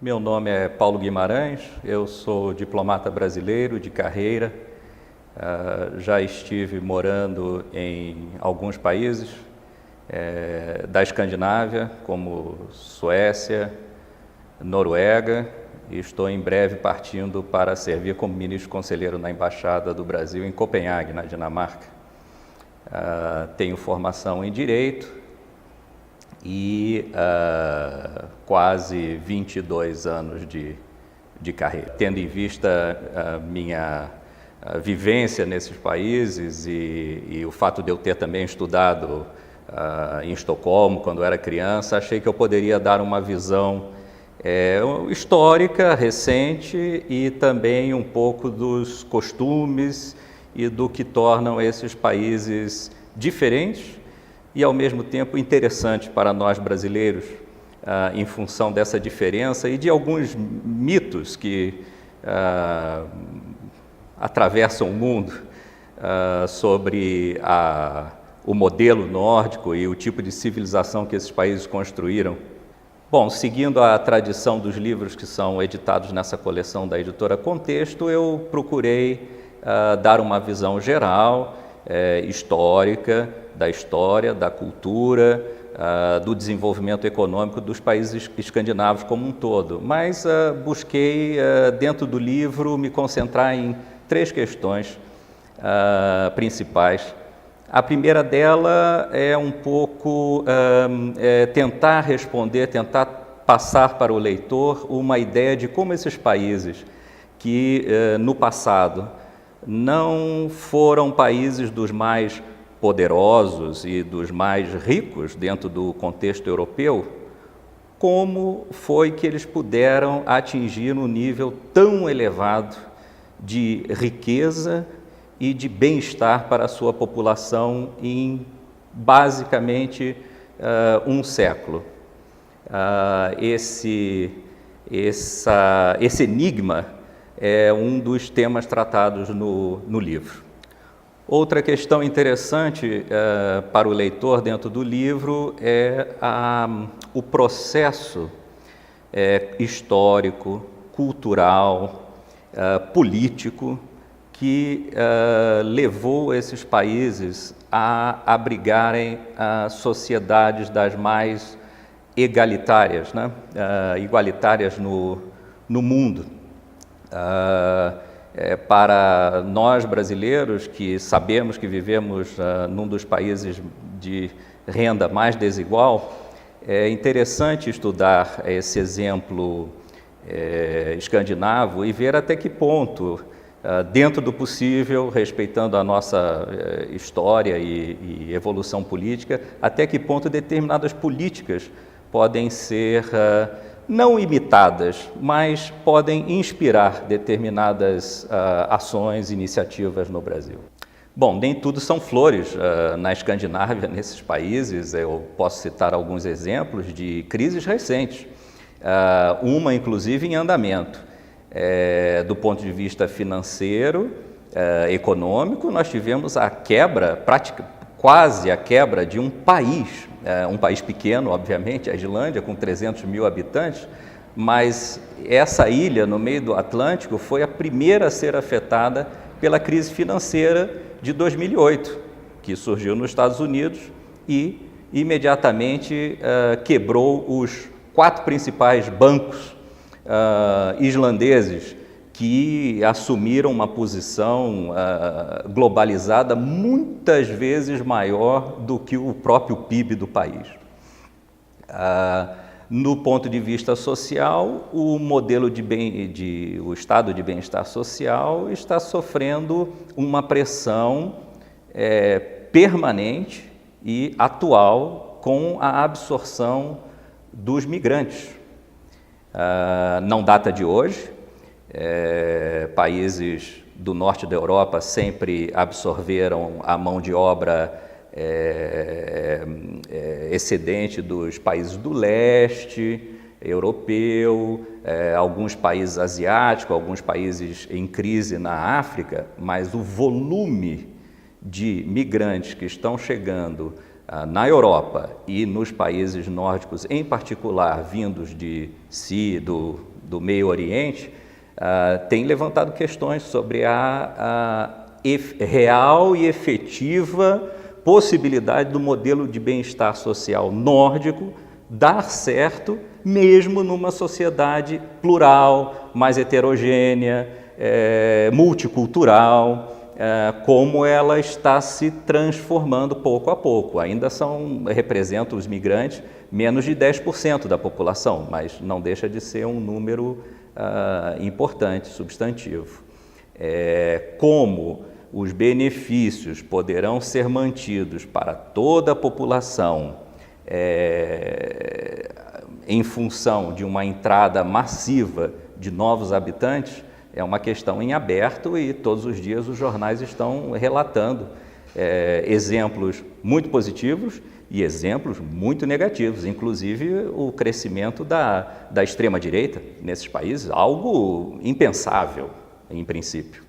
Meu nome é Paulo Guimarães, eu sou diplomata brasileiro de carreira, já estive morando em alguns países da Escandinávia, como Suécia, Noruega, e estou em breve partindo para servir como ministro conselheiro na Embaixada do Brasil em Copenhague, na Dinamarca. Tenho formação em Direito e quase 22 anos de carreira. Tendo em vista a minha vivência nesses países e o fato de eu ter também estudado em Estocolmo quando era criança, achei que eu poderia dar uma visão histórica, recente e também um pouco dos costumes e do que tornam esses países diferentes e ao mesmo tempo interessantes para nós brasileiros, em função dessa diferença e de alguns mitos que atravessam o mundo sobre o modelo nórdico e o tipo de civilização que esses países construíram. Bom, seguindo a tradição dos livros que são editados nessa coleção da editora Contexto, eu procurei dar uma visão geral, histórica, da história, da cultura, do desenvolvimento econômico dos países escandinavos como um todo. Mas busquei, dentro do livro, me concentrar em três questões principais. A primeira dela é um pouco tentar responder, tentar passar para o leitor uma ideia de como esses países que no passado não foram países dos mais poderosos e dos mais ricos dentro do contexto europeu, como foi que eles puderam atingir um nível tão elevado de riqueza e de bem-estar para a sua população em basicamente um século. Esse enigma é um dos temas tratados no livro. Outra questão interessante para o leitor dentro do livro é o processo histórico, cultural, político que levou esses países a abrigarem sociedades das mais egalitárias, né? Igualitárias no mundo. Para nós brasileiros, que sabemos que vivemos num dos países de renda mais desigual, é interessante estudar esse exemplo escandinavo e ver até que ponto, dentro do possível, respeitando a nossa história e evolução política, até que ponto determinadas políticas podem ser não imitadas, mas podem inspirar determinadas ações, iniciativas no Brasil. Bom, nem tudo são flores na Escandinávia, nesses países. Eu posso citar alguns exemplos de crises recentes, uma inclusive em andamento. Do ponto de vista financeiro, econômico, nós tivemos a quebra, quase a quebra de um país pequeno, obviamente, a Islândia, com 300 mil habitantes, mas essa ilha no meio do Atlântico foi a primeira a ser afetada pela crise financeira de 2008, que surgiu nos Estados Unidos e imediatamente quebrou os 4 principais bancos islandeses, que assumiram uma posição globalizada muitas vezes maior do que o próprio PIB do país. No ponto de vista social, o modelo o estado de bem-estar social está sofrendo uma pressão permanente e atual com a absorção dos migrantes. Não data de hoje. Países do norte da Europa sempre absorveram a mão de obra excedente dos países do leste europeu, alguns países asiáticos, alguns países em crise na África, mas o volume de migrantes que estão chegando na Europa e nos países nórdicos, em particular vindos do Meio Oriente, tem levantado questões sobre a real e efetiva possibilidade do modelo de bem-estar social nórdico dar certo, mesmo numa sociedade plural, mais heterogênea, multicultural, como ela está se transformando pouco a pouco. Ainda representam os migrantes menos de 10% da população, mas não deixa de ser um número importante, substantivo. Como os benefícios poderão ser mantidos para toda a população em função de uma entrada massiva de novos habitantes, é uma questão em aberto e todos os dias os jornais estão relatando exemplos muito positivos e exemplos muito negativos, inclusive o crescimento da extrema-direita nesses países, algo impensável em princípio.